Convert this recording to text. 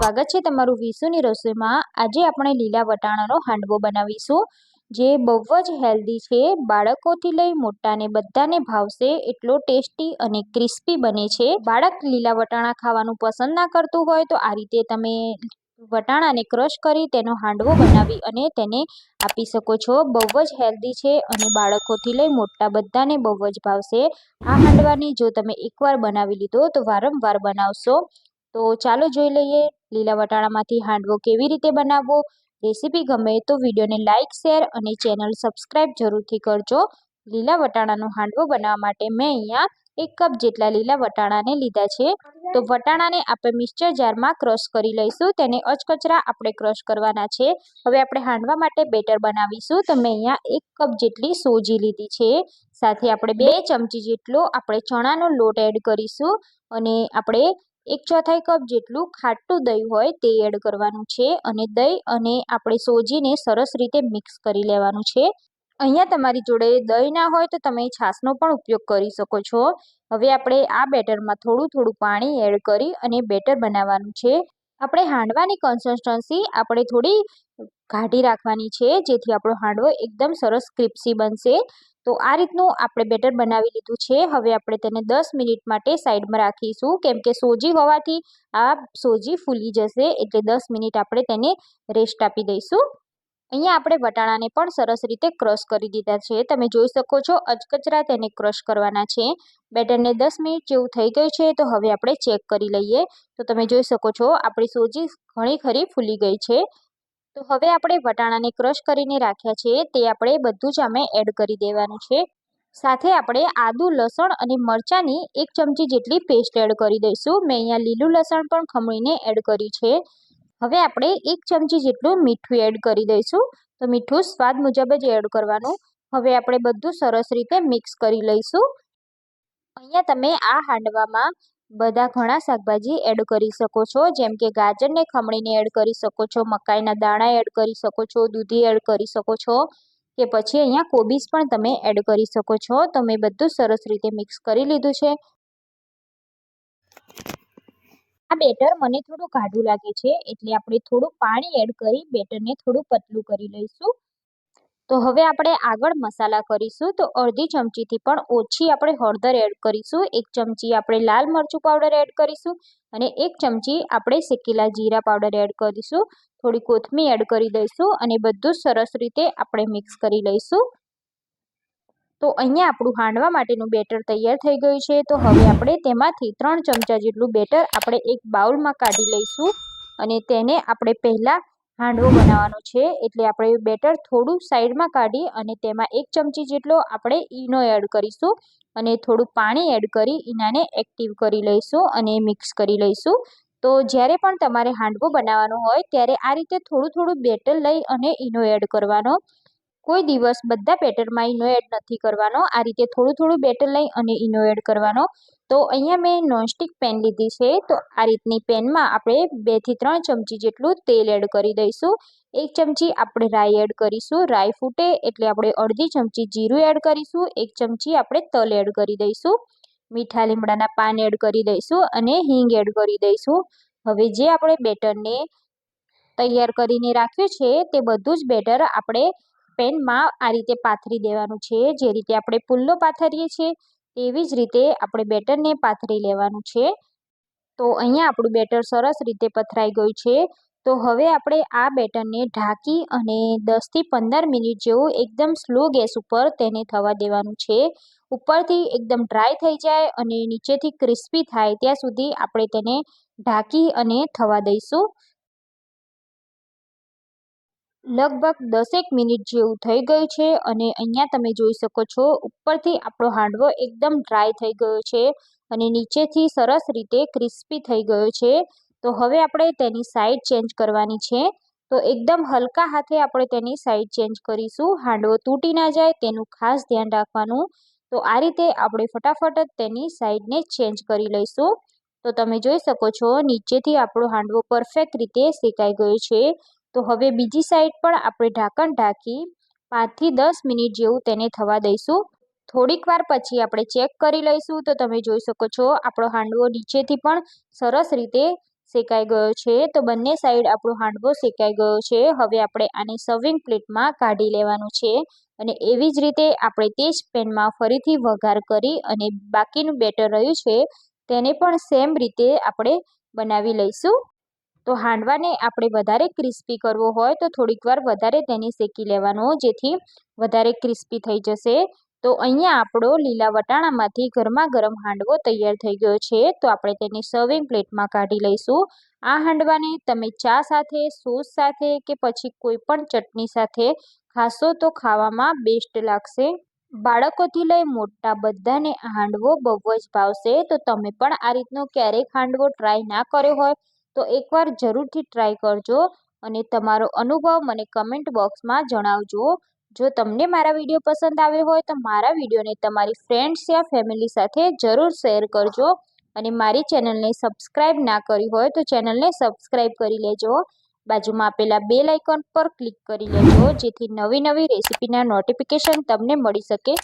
સ્વાગત છે તમારું વિશુની રસોઈમાં। આજે આપણે લીલા વટાણાનો હાંડવો બનાવીશું, જે બહુ જ હેલ્ધી છે। બાળકોથી લઈ મોટાને બધાને ભાવશે એટલો ટેસ્ટી અને ક્રિસ્પી બને છે। બાળક લીલા વટાણા ખાવાનું પસંદ ના કરતું હોય તો આ રીતે તમે વટાણાને ક્રશ કરી તેનો હાંડવો બનાવી અને તેને આપી શકો છો। બહુ જ હેલ્ધી છે અને બાળકોથી લઈ મોટા બધાને બહુ જ ભાવશે। આ હાંડવાની જો તમે એકવાર બનાવી લીધો તો વારંવાર બનાવશો। તો ચાલો જોઈ લઈએ લીલા વટાણામાંથી હાંડવો કેવી રીતે બનાવવો। રેસીપી ગમે તો વિડીયોને લાઇક, શેર અને ચેનલ સબસ્ક્રાઇબ જરૂરથી કરજો। લીલા વટાણાનો હાંડવો બનાવવા માટે મેં અહીંયા 1 કપ જેટલા લીલા વટાણાને લીધા છે। તો વટાણાને આપણે મિક્સર જારમાં ક્રશ કરી લઈશું, તેને અચકચરા આપણે ક્રશ કરવાના છે। હવે આપણે હાંડવા માટે બેટર બનાવીશું, તો મેં અહીંયા 1 કપ જેટલી સોજી લીધી છે। સાથે આપણે 2 ચમચી જેટલો આપણે ચણાનો લોટ એડ કરીશું અને આપણે 1/4 કપ જેટલું ખાટું દહીં હોય તે એડ કરવાનું છે અને દહીં અને આપણે સોજીને સરસ રીતે મિક્સ કરી લેવાનું છે। અહીંયા તમારી જોડે દહીં ના હોય તો તમે છાશનો પણ ઉપયોગ કરી શકો છો। હવે આપણે આ બેટરમાં થોડું પાણી એડ કરી અને બેટર બનાવવાનું છે। આપણે હાંડવાની કન્સિસ્ટન્સી આપણે થોડી ગાઢી રાખવાની છે, જેથી આપણો હાંડવો એકદમ સરસ ક્રિસ્પી બનશે। તો આ રીતનું આપણે બેટર બનાવી લીધું છે। હવે આપણે તેને 10 મિનિટ માટે સાઈડમાં રાખીશું, કેમ કે સોજી હોવાથી આ સોજી ફૂલી જશે, એટલે 10 મિનિટ આપણે તેને રેસ્ટ આપી દઈશું। અહીંયા આપણે વટાણાને પણ સરસ રીતે ક્રશ કરી દીધા છે, તમે જોઈ શકો છો અચકચરા તેને ક્રશ કરવાના છે। બેટરને 10 મિનિટ જેવું થઈ ગયું છે, તો હવે આપણે ચેક કરી લઈએ। તો તમે જોઈ શકો છો આપણી સોજી ઘણી ખરી ફૂલી ગઈ છે। તો હવે આપણે વટાણાને ક્રશ કરીને રાખ્યા છે તે આપણે બધું જ આમે એડ કરી દેવાનું છે। સાથે આપણે આદુ, લસણ અને મરચાંની 1 ચમચી જેટલી પેસ્ટ એડ કરી દઈશું। મેં અહીંયા લીલું લસણ પણ ખમણીને એડ કર્યું છે। હવે આપણે 1 ચમચી જેટલું મીઠું એડ કરી દઈશું, તો મીઠું સ્વાદ મુજબ જ એડ કરવાનું। હવે આપણે બધું સરસ રીતે મિક્સ કરી લઈશું। અહીંયા તમે આ હાંડવામાં બધા ઘણા શાકભાજી એડ કરી શકો છો, જેમ કે ગાજરને ખમણીને એડ કરી શકો છો, મકાઈના દાણા એડ કરી શકો છો, દૂધી એડ કરી શકો છો, કે પછી અહીંયા કોબીજ પણ તમે એડ કરી શકો છો। તો મેં બધું સરસ રીતે મિક્સ કરી લીધું છે। આ બેટર મને થોડું ગાઢું લાગે છે, એટલે આપણે થોડું પાણી એડ કરી બેટરને થોડું પતલું કરી લઈશું। તો હવે આપણે આગળ મસાલા કરીશું। તો અડધી ચમચીથી પણ ઓછી આપણે હળદર એડ કરીશું, 1 ચમચી આપણે લાલ મરચું પાવડર એડ કરીશું અને 1 ચમચી આપણે શેકેલા જીરા પાવડર એડ કરીશું। થોડી કોથમીર એડ કરી દઈશું અને બધું સરસ રીતે આપણે મિક્સ કરી લઈશું। તો અહીંયા આપણું હાંડવા માટેનું બેટર તૈયાર થઈ ગયું છે। તો હવે આપણે તેમાંથી 3 ચમચા જેટલું બેટર આપણે એક બાઉલમાં કાઢી લઈશું અને તેને આપણે પહેલાં હાંડવો બનાવવાનો છે, એટલે આપણે બેટર થોડું સાઈડમાં કાઢી અને તેમાં 1 ચમચી જેટલો આપણે ઈનો એડ કરીશું અને થોડું પાણી એડ કરી ઈનાને એક્ટિવ કરી લઈશું અને મિક્સ કરી લઈશું। તો જ્યારે પણ તમારે હાંડવો બનાવવાનો હોય ત્યારે આ રીતે થોડું બેટર લઈ અને ઈનો એડ કરવાનો। કોઈ દિવસ બધા બેટરમાં ઈનો એડ નથી કરવાનો, આ રીતે થોડું બેટર લઈ અને ઈનો એડ કરવાનો। તો અહીંયા મેં નોનસ્ટિક પેન લીધી છે, તો આ રીતની પેનમાં આપણે 2 થી 3 ચમચી જેટલું તેલ એડ કરી દઈશું। 1 ચમચી આપણે રાઈ એડ કરીશું, રાઈ ફૂટે એટલે આપણે અડધી ચમચી જીરું એડ કરીશું, 1 ચમચી આપણે તલ એડ કરી દઈશું, મીઠા લીમડાના પાન એડ કરી દઈશું અને હિંગ એડ કરી દઈશું। હવે જે આપણે બેટરને તૈયાર કરીને રાખ્યું છે તે બધું જ બેટર આપણે પેનમાં આ રીતે પાથરી દેવાનું છે। જે રીતે આપણે પુલ્લો પાથરીએ છીએ તેવી જ રીતે આપણે બેટરને પાથરી લેવાનું છે। તો અહીંયા આપણું બેટર સરસ રીતે પથરાઈ ગયું છે। તો હવે આપણે આ બેટરને ઢાંકી અને 10 થી 15 મિનિટ જેવું એકદમ સ્લો ગેસ ઉપર તેને થવા દેવાનું છે। ઉપરથી એકદમ ડ્રાય થઈ જાય અને નીચેથી ક્રિસ્પી થાય ત્યાં સુધી આપણે તેને ઢાંકી અને થવા દઈશું। લગભગ 10 મિનિટ જેવું થઈ ગયું છે અને અહીંયા તમે જોઈ શકો છો ઉપરથી આપણો હાંડવો એકદમ ડ્રાય થઈ ગયો છે અને નીચેથી સરસ રીતે ક્રિસ્પી થઈ ગયો છે। તો હવે આપણે તેની સાઈડ ચેન્જ કરવાની છે। તો એકદમ હલકા હાથે આપણે તેની સાઈડ ચેન્જ કરીશું, હાંડવો તૂટી ના જાય તેનું ખાસ ધ્યાન રાખવાનું। તો આ રીતે આપણે ફટાફટ જ તેની સાઈડને ચેન્જ કરી લઈશું। તો તમે જોઈ શકો છો નીચેથી આપણો હાંડવો પરફેક્ટ રીતે શેકાઈ ગયો છે। તો હવે બીજી સાઈડ પણ આપણે ઢાંકણ ઢાંકી 5 થી 10 મિનિટ જેવું તેને થવા દઈશું। થોડીક વાર પછી આપણે ચેક કરી લઈશું, તો તમે જોઈ શકો છો આપણો હાંડવો નીચેથી પણ સરસ રીતે શેકાઈ ગયો છે. તો બંને સાઈડ આપણો હાંડવો શેકાઈ ગયો છે. હવે આપણે આને સર્વિંગ પ્લેટમાં કાઢી લેવાનું છે અને એવી જ રીતે આપણે તે જ પેનમાં ફરીથી વઘાર કરી અને બાકીનું બેટર રહ્યું છે તેને પણ સેમ રીતે આપણે બનાવી લઈશું. તો હાંડવાને આપણે વધારે ક્રિસ્પી કરવો હોય તો થોડીક વાર વધારે તેને શેકી લેવાનો, જેથી વધારે ક્રિસ્પી થઈ જશે. તો અહીંયા આપણો લીલા વટાણામાંથી ગરમા ગરમ હાંડવો તૈયાર થઈ ગયો છે. તો આપણે તેને સર્વિંગ પ્લેટમાં કાઢી લઈશું. આ હાંડવાને તમે ચા સાથે, સોસ સાથે કે પછી કોઈ પણ ચટણી સાથે ખાશો તો ખાવામાં બેસ્ટ લાગશે. બાળકોથી લઈ મોટા બધાને આ હાંડવો બહુ જ ભાવશે. તો તમે પણ આ રીતનો ક્યારેક હાંડવો ટ્રાય ના કર્યો હોય તો એકવાર જરૂરથી ટ્રાય કરજો અને તમારો અનુભવ મને કમેન્ટ બોક્સમાં જણાવજો. જો તમને મારા વિડીયો પસંદ આવ્યો હોય તો મારા વિડીયોને તમારી ફ્રેન્ડ્સ યા ફેમિલી સાથે જરૂર શેર કરજો અને મારી ચેનલને સબસ્ક્રાઈબ ના કરી હોય તો ચેનલને સબસ્ક્રાઈબ કરી લેજો. બાજુમાં આપેલા બેલ આઇકોન પર ક્લિક કરી લેજો, જેથી નવી નવી રેસીપીના નોટિફિકેશન તમને મળી શકે.